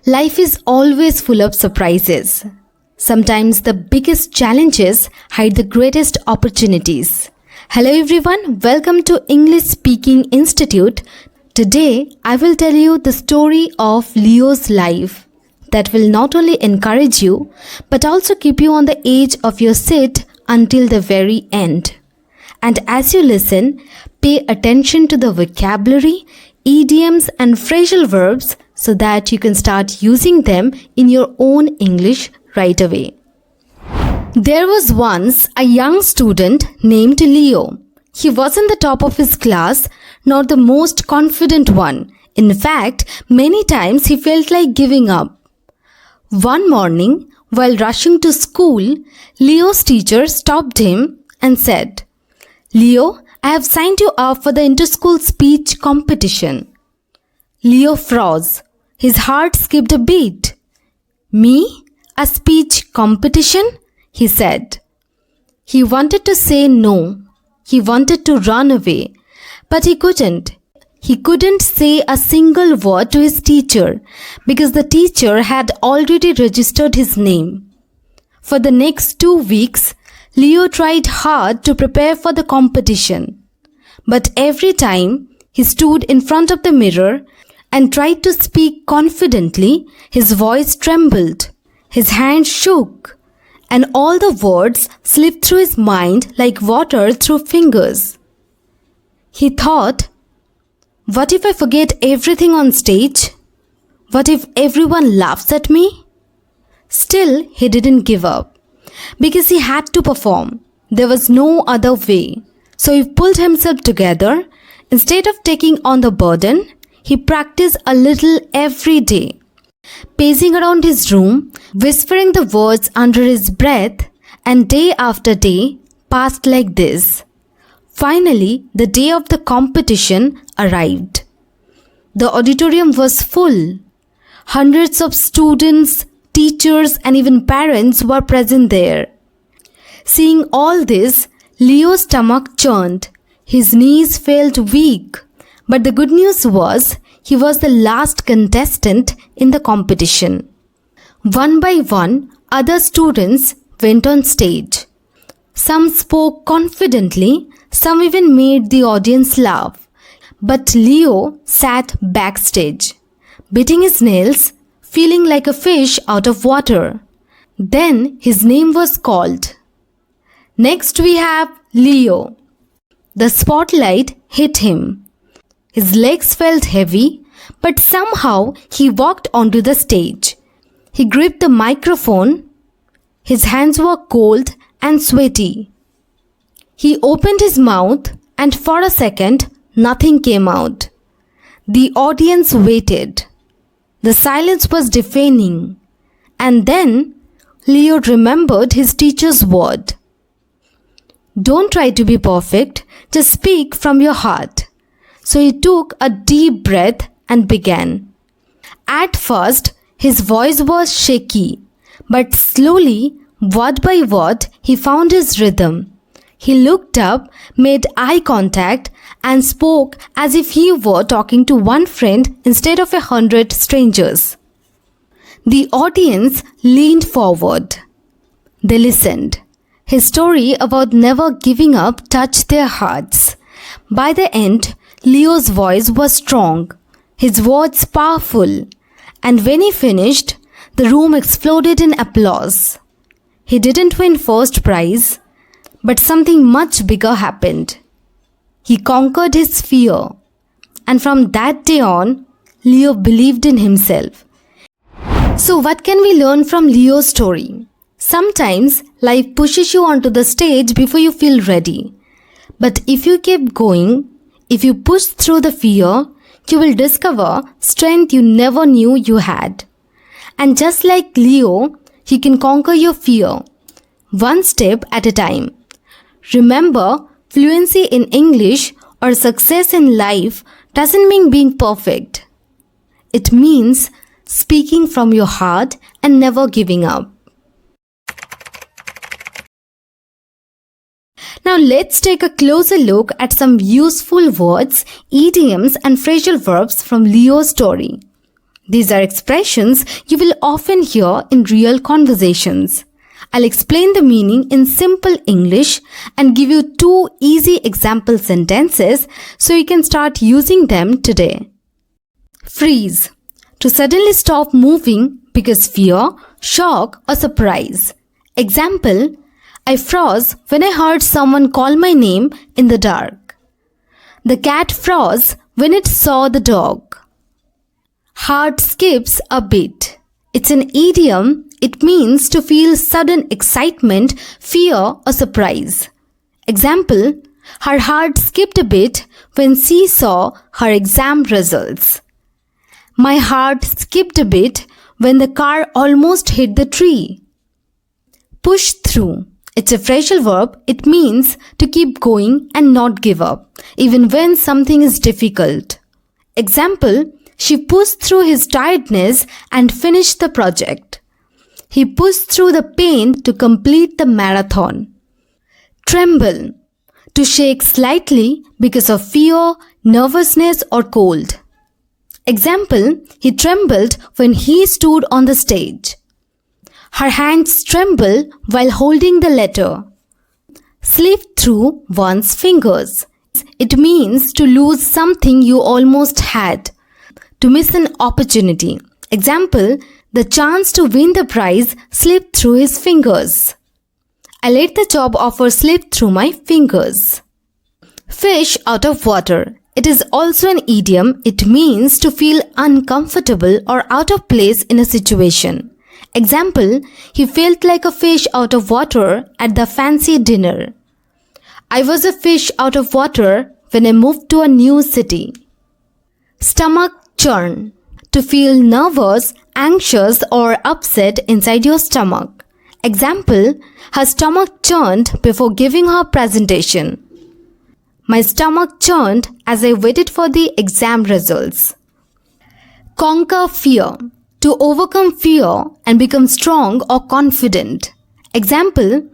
Life is always full of surprises. Sometimes the biggest challenges hide the greatest opportunities. Hello everyone, welcome to English Speaking Institute. Today I will tell you the story of Leo's life that will not only encourage you but also keep you on the edge of your seat until the very end. And as you listen, pay attention to the vocabulary, idioms and phrasal verbs so that you can start using them in your own English right away. There was once a young student named Leo. He wasn't the top of his class, nor the most confident one. In fact, many times he felt like giving up. One morning, while rushing to school, Leo's teacher stopped him and said, "Leo, I have signed you up for the inter-school speech competition." Leo froze. His heart skipped a beat. "Me? A speech competition?" he said. He wanted to say no. He wanted to run away. But he couldn't. He couldn't say a single word to his teacher because the teacher had already registered his name. For the next 2 weeks, Leo tried hard to prepare for the competition. But every time he stood in front of the mirror and tried to speak confidently, his voice trembled, his hands shook, and all the words slipped through his mind like water through fingers. He thought, what if I forget everything on stage? What if everyone laughs at me? Still, he didn't give up because he had to perform. There was no other way. So he pulled himself together. Instead of taking on the burden, he practiced a little every day, pacing around his room, whispering the words under his breath, and day after day passed like this. Finally, the day of the competition arrived. The auditorium was full. Hundreds of students, teachers, and even parents were present there. Seeing all this, Leo's stomach churned. His knees felt weak. But the good news was, he was the last contestant in the competition. One by one, other students went on stage. Some spoke confidently, some even made the audience laugh. But Leo sat backstage, biting his nails, feeling like a fish out of water. Then his name was called. Next we have Leo. The spotlight hit him. His legs felt heavy, but somehow he walked onto the stage. He gripped the microphone. His hands were cold and sweaty. He opened his mouth, and for a second, nothing came out. The audience waited. The silence was deafening. And then Leo remembered his teacher's word. Don't try to be perfect, just speak from your heart. So he took a deep breath and began. At first, his voice was shaky, but slowly, word by word, he found his rhythm. He looked up, made eye contact, and spoke as if he were talking to one friend instead of 100 strangers. The audience leaned forward. They listened. His story about never giving up touched their hearts. By the end, Leo's voice was strong, his words powerful, and when he finished, the room exploded in applause. He didn't win first prize, but something much bigger happened. He conquered his fear, and from that day on, Leo believed in himself. So what can we learn from Leo's story? Sometimes life pushes you onto the stage before you feel ready. But if you keep going, if you push through the fear, you will discover strength you never knew you had. And just like Leo, you can conquer your fear, one step at a time. Remember, fluency in English or success in life doesn't mean being perfect. It means speaking from your heart and never giving up. Now let's take a closer look at some useful words, idioms and phrasal verbs from Leo's story. These are expressions you will often hear in real conversations. I'll explain the meaning in simple English and give you 2 easy example sentences so you can start using them today. Freeze. To suddenly stop moving because fear, shock or surprise. Example, I froze when I heard someone call my name in the dark. The cat froze when it saw the dog. Heart skips a beat. It's an idiom. It means to feel sudden excitement, fear or surprise. Example, her heart skipped a bit when she saw her exam results. My heart skipped a bit when the car almost hit the tree. Push through. It's a phrasal verb. It means to keep going and not give up, even when something is difficult. Example, she pushed through his tiredness and finished the project. He pushed through the pain to complete the marathon. Tremble. To shake slightly because of fear, nervousness or cold. Example, he trembled when he stood on the stage. Her hands tremble while holding the letter. Slip through one's fingers. It means to lose something you almost had. To miss an opportunity. Example, the chance to win the prize slipped through his fingers. I let the job offer slip through my fingers. Fish out of water. It is also an idiom. It means to feel uncomfortable or out of place in a situation. Example, he felt like a fish out of water at the fancy dinner. I was a fish out of water when I moved to a new city. Stomach churn. To feel nervous, anxious or upset inside your stomach. Example, her stomach churned before giving her presentation. My stomach churned as I waited for the exam results. Conquer fear. To overcome fear and become strong or confident. Example,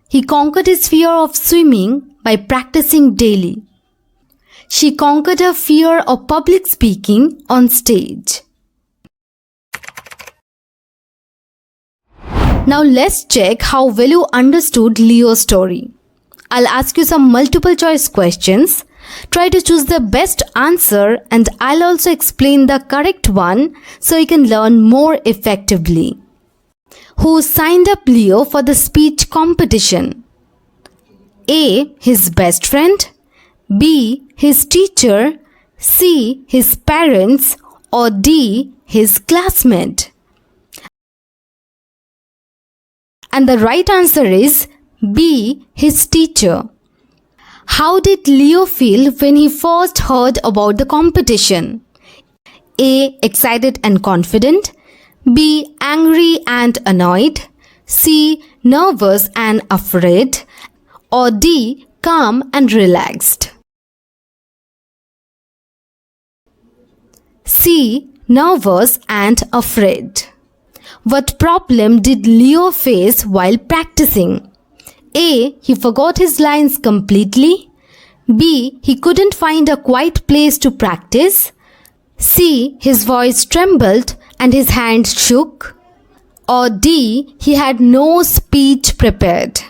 he conquered his fear of swimming by practicing daily. She conquered her fear of public speaking on stage. Now let's check how well you understood Leo's story. I'll ask you some multiple choice questions. Try to choose the best answer and I'll also explain the correct one so you can learn more effectively. Who signed up Leo for the speech competition? A. His best friend. B. His teacher. C. His parents. Or D. His classmate. And the right answer is B. His teacher. How did Leo feel when he first heard about the competition? A. Excited and confident. B. Angry and annoyed. C. Nervous and afraid. Or D. Calm and relaxed. C. Nervous and afraid. What problem did Leo face while practicing? A. He forgot his lines completely. B. He couldn't find a quiet place to practice. C. His voice trembled and his hands shook. Or D. He had no speech prepared.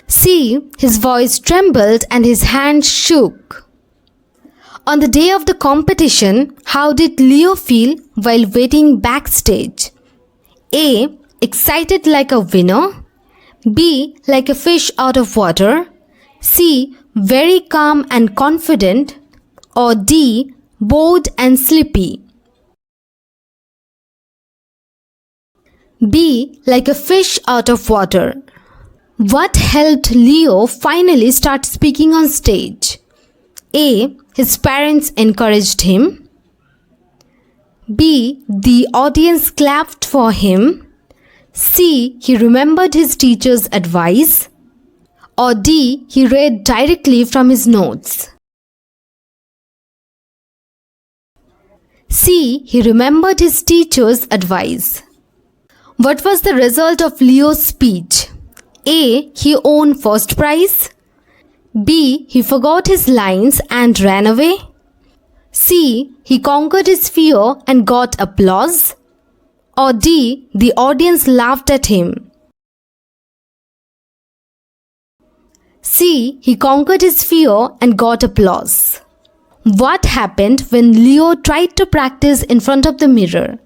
C. His voice trembled and his hands shook. On the day of the competition, how did Leo feel while waiting backstage? A. Excited like a winner. B. Like a fish out of water. C. Very calm and confident. Or D. Bored and sleepy. B. Like a fish out of water. What helped Leo finally start speaking on stage? A. His parents encouraged him. B. The audience clapped for him. C. He remembered his teacher's advice. Or D. He read directly from his notes. C. He remembered his teacher's advice. What was the result of Leo's speech? A. He won first prize. B. He forgot his lines and ran away. C. He conquered his fear and got applause. Or D. The audience laughed at him. C. He conquered his fear and got applause. What happened when Leo tried to practice in front of the mirror?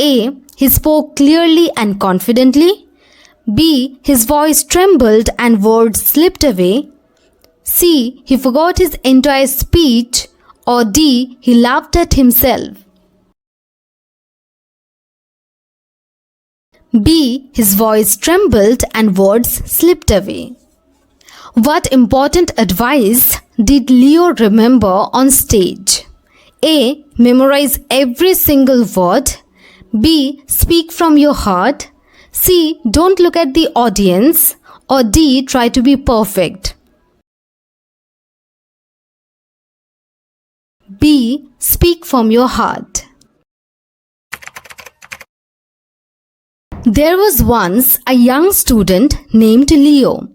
A. He spoke clearly and confidently. B. His voice trembled and words slipped away. C. He forgot his entire speech. Or D. He laughed at himself. B. His voice trembled and words slipped away. What important advice did Leo remember on stage? A. Memorize every single word. B. Speak from your heart. C. Don't look at the audience. Or D. Try to be perfect. B. Speak from your heart. There was once a young student named Leo.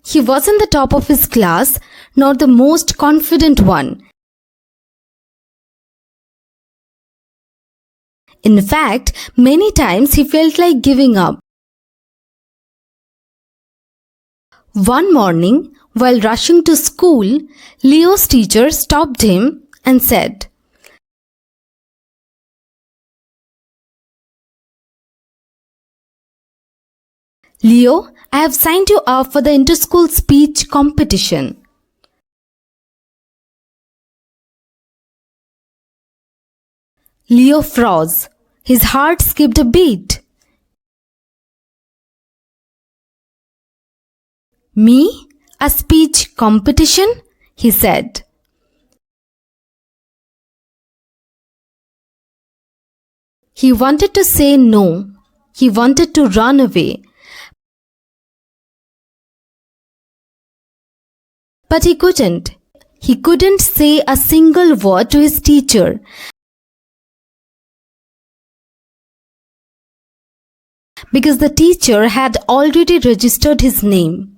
He wasn't the top of his class, nor the most confident one. In fact, many times he felt like giving up. One morning, while rushing to school, Leo's teacher stopped him and said, "Leo, I have signed you up for the inter-school speech competition." Leo froze. His heart skipped a beat. "Me? A speech competition?" he said. He wanted to say no. He wanted to run away. But he couldn't. He couldn't say a single word to his teacher. Because the teacher had already registered his name.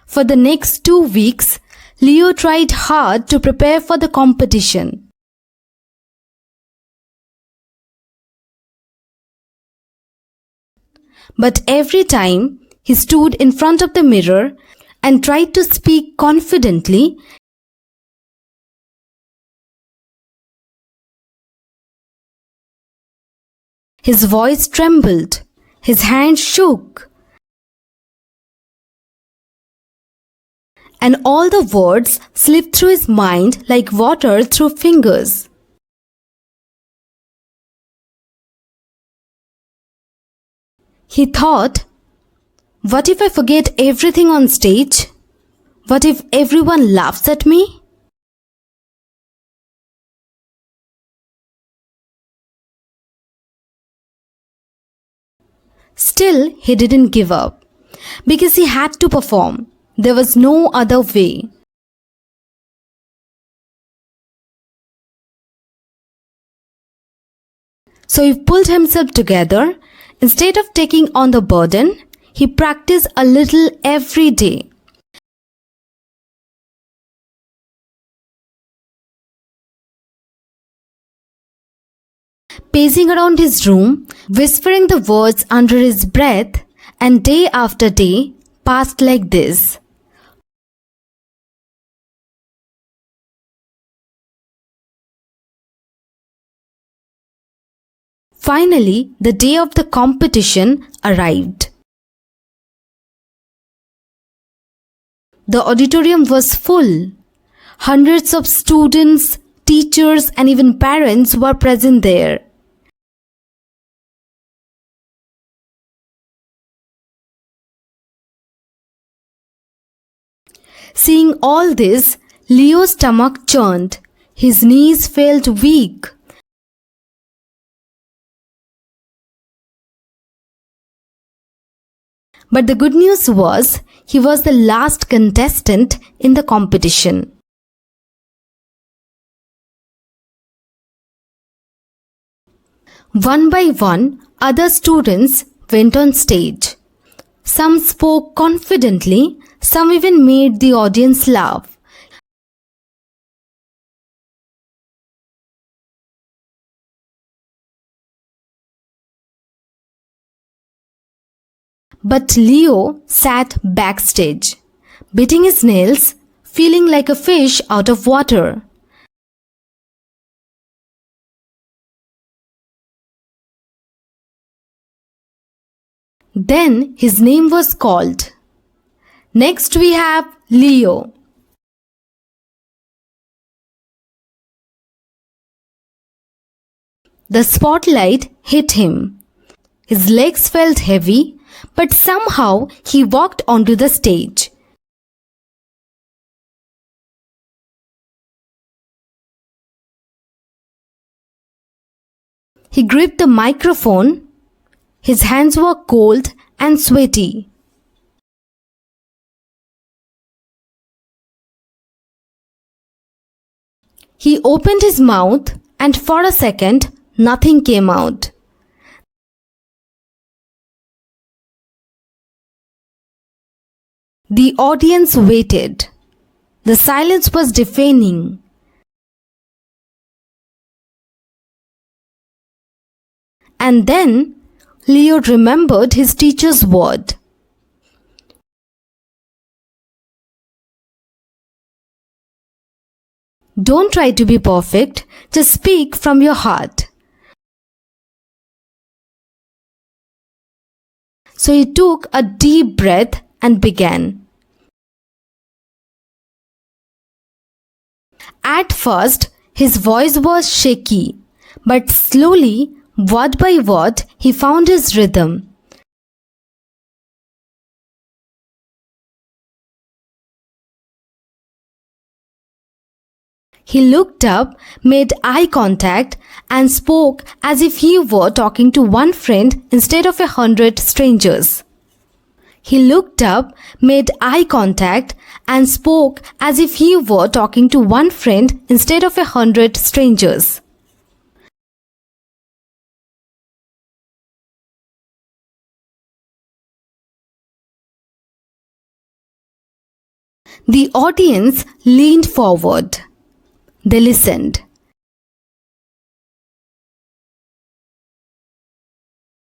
For the next 2 weeks, Leo tried hard to prepare for the competition. But every time he stood in front of the mirror and tried to speak confidently, his voice trembled, his hands shook, and all the words slipped through his mind like water through fingers. He thought, what if I forget everything on stage? What if everyone laughs at me? Still, he didn't give up. Because he had to perform. There was no other way. So he pulled himself together. Instead of taking on the burden, he practiced a little every day. Pacing around his room, whispering the words under his breath, and day after day passed like this. Finally, the day of the competition arrived. The auditorium was full. Hundreds of students, teachers, and even parents were present there. Seeing all this, Leo's stomach churned. His knees felt weak. But the good news was, he was the last contestant in the competition. One by one, other students went on stage. Some spoke confidently, some even made the audience laugh. But Leo sat backstage, biting his nails, feeling like a fish out of water. Then his name was called. Next we have Leo. The spotlight hit him. His legs felt heavy, but somehow he walked onto the stage. He gripped the microphone. His hands were cold and sweaty. He opened his mouth and for a second, nothing came out. The audience waited. The silence was deafening. And then Leo remembered his teacher's word. Don't try to be perfect, just speak from your heart. So he took a deep breath and began. At first, his voice was shaky, but slowly, word by word, he found his rhythm. He looked up, made eye contact, and spoke as if he were talking to one friend instead of 100 strangers. He looked up, made eye contact, and spoke as if he were talking to one friend instead of 100 strangers. The audience leaned forward. They listened.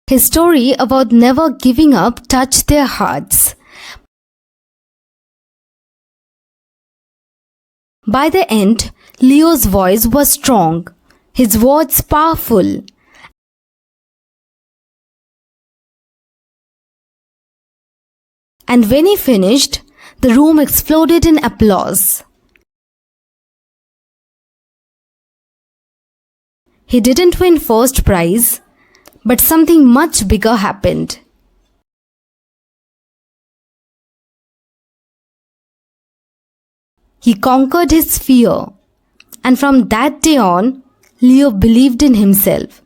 His story about never giving up touched their hearts. By the end, Leo's voice was strong, his words powerful. And when he finished, the room exploded in applause. He didn't win first prize, but something much bigger happened. He conquered his fear, and from that day on, Leo believed in himself.